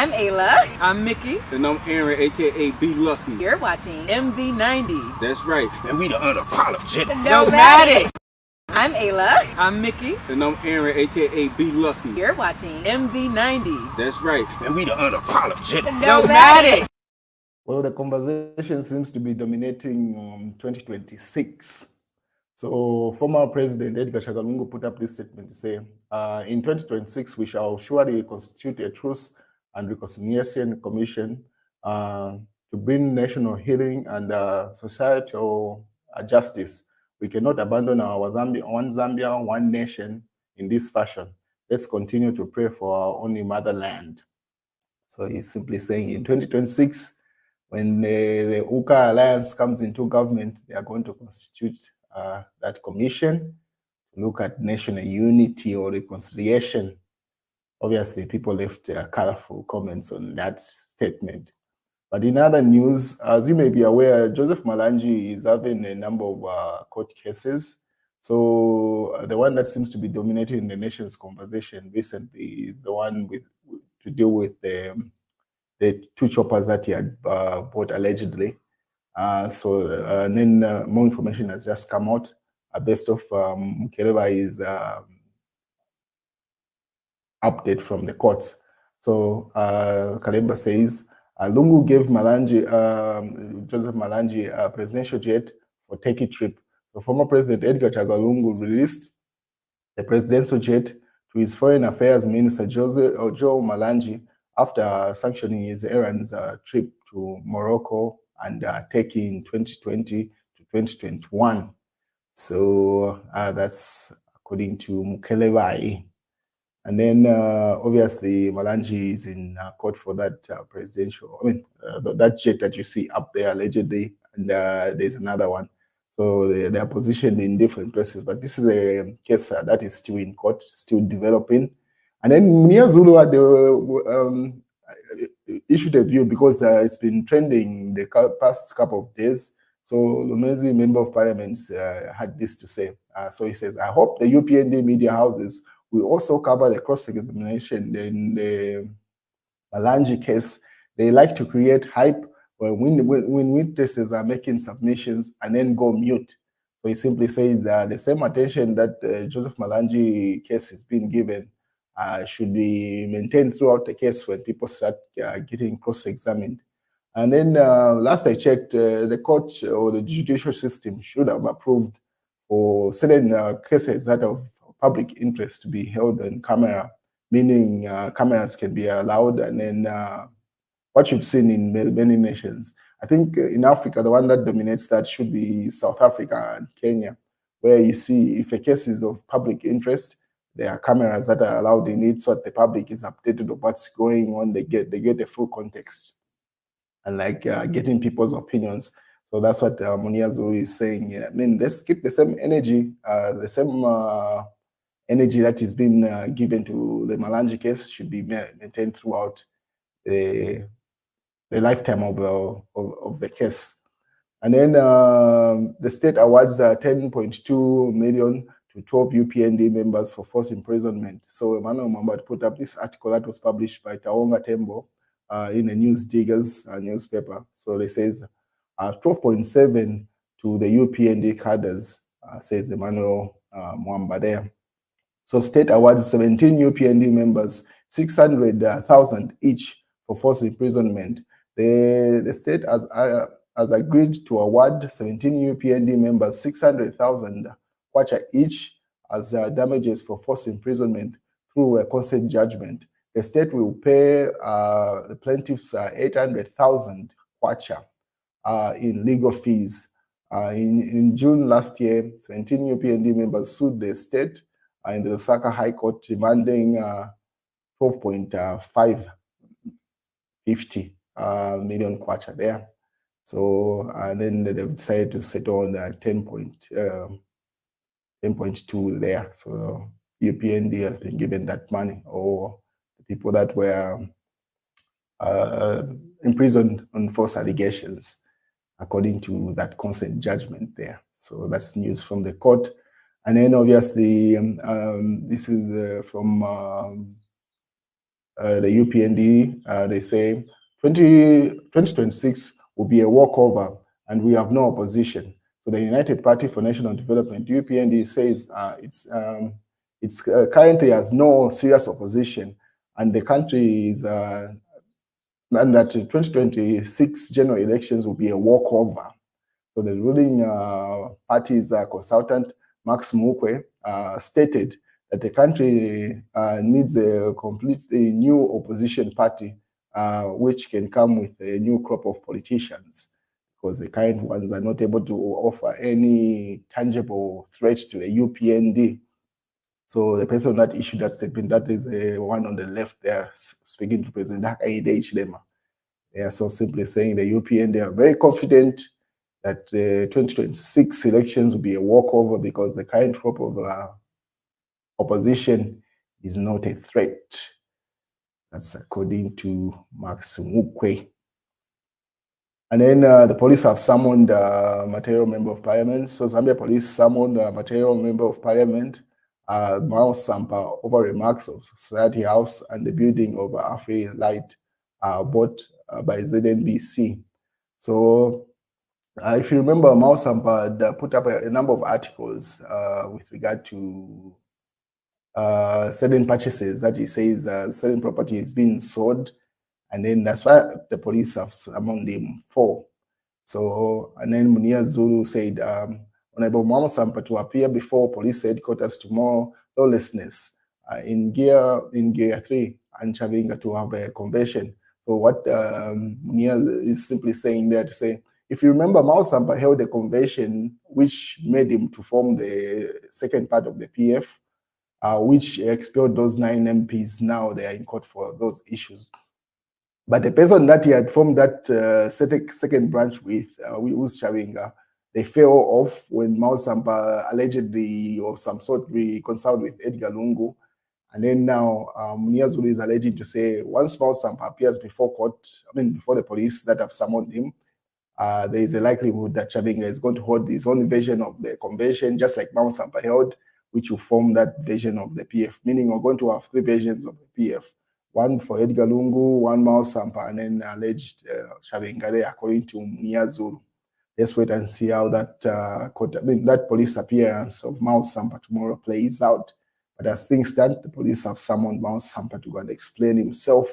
I'm Ayla. I'm Mickey. And I'm Aaron, aka Be Lucky. You're watching MD90. That's right. And we the unapologetic Nomadic. I'm Ayla. I'm Mickey. And I'm Aaron, aka Be Lucky. You're watching MD90. That's right. And we the unapologetic Nomadic. Well, the conversation seems to be dominating 2026. So former President Edgar Lungu put up this statement to say, in 2026, we shall surely constitute a Truth and Reconciliation Commission to bring national healing and societal justice. We cannot abandon our one Zambia, one nation in this fashion. Let's continue to pray for our only motherland. So he's simply saying in 2026, when the UKA Alliance comes into government, they are going to constitute that commission to look at national unity or reconciliation. Obviously, people left colorful comments on that statement. But in other news, as you may be aware, Joseph Malanji is having a number of court cases. So the one that seems to be dominating the nation's conversation recently is the one to deal with the two choppers that he had bought allegedly. And then more information has just come out based off Mukelewa's update from the courts. So Kalemba says, Lungu gave Joseph Malanji a presidential jet for Turkey trip. The former President Edgar Chagwa Lungu released the presidential jet to his Foreign Affairs Minister Joe Malanji after sanctioning his errands trip to Morocco and Turkey in 2020 to 2021. So that's according to Mukelewa. And then obviously Malanji is in court for that presidential, that jet that you see up there allegedly, and there's another one. So they are positioned in different places, but this is a case that is still in court, still developing. And then Munia Zulu had issued a view because it's been trending the past couple of days. So Lumezi, Member of Parliament, had this to say. So he says, I hope the UPND media houses will also cover the cross-examination in the Malanji case. They like to create hype when witnesses are making submissions and then go mute. So he simply says the same attention that Joseph Malanji case is being given should be maintained throughout the case when people start getting cross-examined. And then last I checked, the court or the judicial system should have approved for certain cases that of public interest to be held on camera, meaning cameras can be allowed. And then what you've seen in many nations, I think in Africa, the one that dominates that should be South Africa and Kenya, where you see if a case is of public interest, there are cameras that are allowed in it so that the public is updated of what's going on. They get the full context and like getting people's opinions. So that's what Munia Zulu is saying. Yeah. I mean, let's keep the same energy, energy that is being given to the Malanji case should be maintained throughout the lifetime of the case. And then the state awards 10.2 million to 12 UPND members for forced imprisonment. So Emmanuel Mambat put up this article that was published by Taonga Tembo in a News Diggers newspaper. So they says 12.7 to the UPND cadres, says Emmanuel Mwamba there. So state awards 17 UPND members 600,000 each for forced imprisonment. The state has agreed to award 17 UPND members 600,000 kwacha each as damages for forced imprisonment through a consent judgment. The state will pay the plaintiffs 800,000 kwacha in legal fees. In June last year, 17 UPND members sued the state in the Osaka High Court demanding 12.550 million kwacha there. So, and then they've decided to settle on 10.2 there. So UPND has been given that money, or the people that were imprisoned on false allegations, according to that consent judgment there. So that's news from the court. And then obviously, this is from the UPND, they say 2026 will be a walkover and we have no opposition. So the United Party for National Development, UPND, says it's currently has no serious opposition and the country is, and that 2026 general elections will be a walkover. So the ruling party's consultant, Max Mukwe, stated that the country needs a completely new opposition party, which can come with a new crop of politicians, because the current ones are not able to offer any tangible threat to the UPND. So the person that issued that statement, that is the one on the left there, speaking to President Hakainde Hichilema. They are so simply saying the UPND are very confident that the 2026 elections will be a walkover because the current crop of opposition is not a threat. That's according to Max Mukwe. And then the police have summoned a material member of parliament. So Zambia police summoned a material member of parliament, Mao Sampa, over remarks of Society House and the building of Afri Light bought by ZNBC. So if you remember, Mao Sampa had put up a number of articles with regard to certain purchases that he says certain property is being sold, and then that's why the police have summoned him for. So, and then Munia Zulu said, Honorable Mao Sampa to appear before police headquarters tomorrow, lawlessness in gear 3, and Chavinga to have a convention. So what Munia is simply saying there to say, if you remember, Mao Sampa held a convention which made him to form the second part of the PF, which expelled those 9 MPs. Now they are in court for those issues. But the person that he had formed that second branch with, who's Chavinga, they fell off when Mao Sampa allegedly or some sort reconciled with Edgar Lungu. And then now Munia Zulu is alleging to say once Mao Sampa appears before court, before the police that have summoned him, there is a likelihood that Chavinga is going to hold his own version of the convention, just like Mao Sampa held, which will form that version of the PF, meaning we're going to have 3 versions of the PF. One for Edgar Lungu, one Mao Sampa, and then alleged Chavinga there, according to Munia Zulu. Let's wait and see how that that police appearance of Mao Sampa tomorrow plays out. But as things stand, the police have summoned Mao Sampa to go and explain himself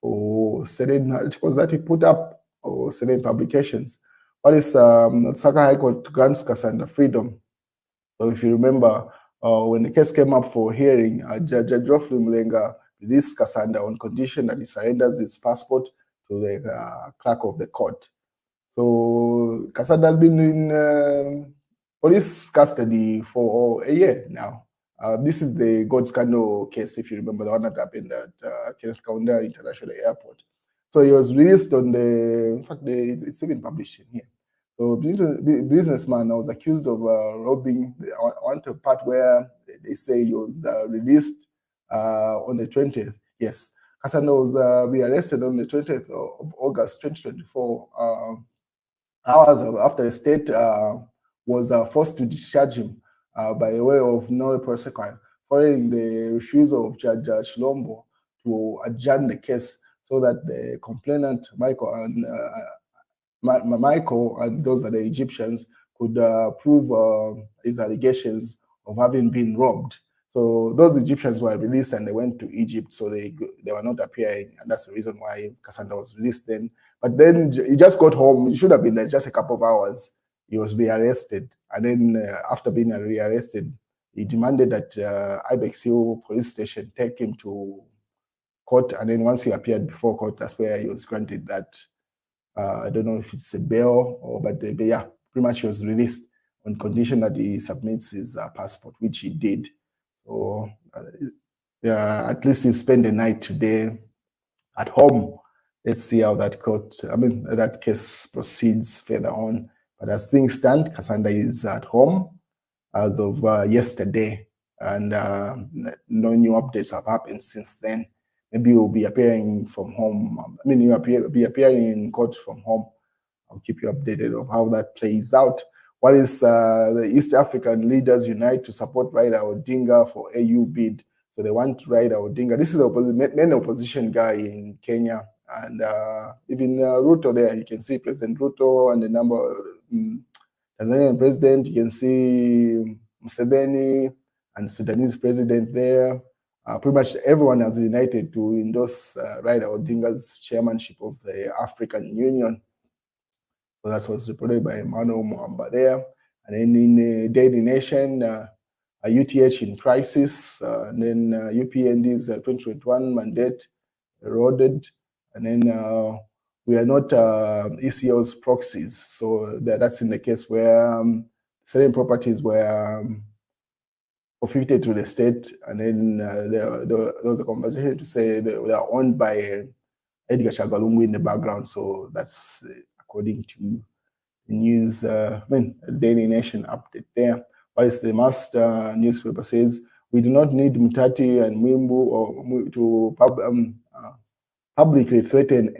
or certain articles that he put up or certain publications. What is Saka High Court grants Kasanda freedom? So if you remember, when the case came up for hearing, Judge Geoffrey Mulenga released Kasanda on condition that he surrenders his passport to the clerk of the court. So Kasanda has been in police custody for a year now. This is the gold scandal case, if you remember, the one that happened at Kenneth Kaunda International Airport. So he was released on in fact, it's even published in here. So businessman was accused of robbing. I want to part where they say he was released on the 20th. Yes, Kasanda was rearrested on the 20th of August 2024, hours after the state was forced to discharge him by way of no prosecution, following the refusal of Judge Chilombo to adjourn the case so that the complainant, Michael and those are the Egyptians, could prove his allegations of having been robbed. So those Egyptians were released and they went to Egypt, so they were not appearing, and that's the reason why Kasanda was released then. But then he just got home. He should have been there just a couple of hours. He was rearrested, and then after being rearrested, he demanded that Ibex Hill police station take him to court, and then once he appeared before court, that's where he was granted that. I don't know if it's a bail or, but yeah, pretty much he was released on condition that he submits his passport, which he did. So yeah, at least he spent the night today at home. Let's see how that that case proceeds further on. But as things stand, Kasanda is at home as of yesterday, and no new updates have happened since then. Maybe you'll be appearing from home. You'll be appearing in court from home. I'll keep you updated of how that plays out. What is the East African leaders unite to support Raila Odinga for AU bid? So they want Raila Odinga. This is the main opposition guy in Kenya. And even Ruto there, you can see President Ruto and the number Tanzanian president, you can see Museveni and Sudanese president there. Pretty much everyone has united to endorse Raila Odinga's chairmanship of the African Union. So that was reported by Emmanuel Mwamba there. And then in the Daily Nation, UTH in crisis, and then UPND's 2021 mandate eroded, and then we are not ECO's proxies. So that's in the case where certain properties were forfeited to the state, and then there was a conversation to say they are owned by Edgar Chagwa in the background. So that's according to the news, Daily Nation update there. Whilst the Master newspaper says, we do not need Mutati and Mwimbu to publicly threaten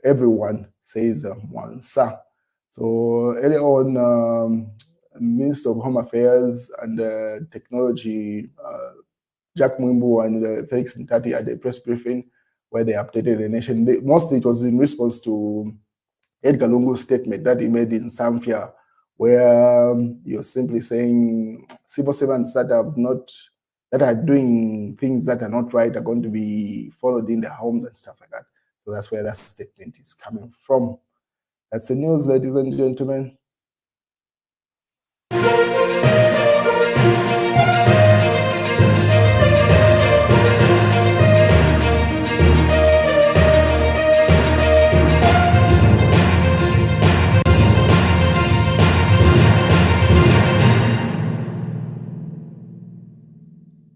everyone, says Mwansa. So earlier on, Minister of Home Affairs and Technology, Jack Mwimbu and Felix Mutati at a press briefing where they updated the nation. Mostly it was in response to Edgar Lungu's statement that he made in Sampa, where you're simply saying civil servants that are doing things that are not right are going to be followed in their homes and stuff like that. So that's where that statement is coming from. That's the news, ladies and gentlemen.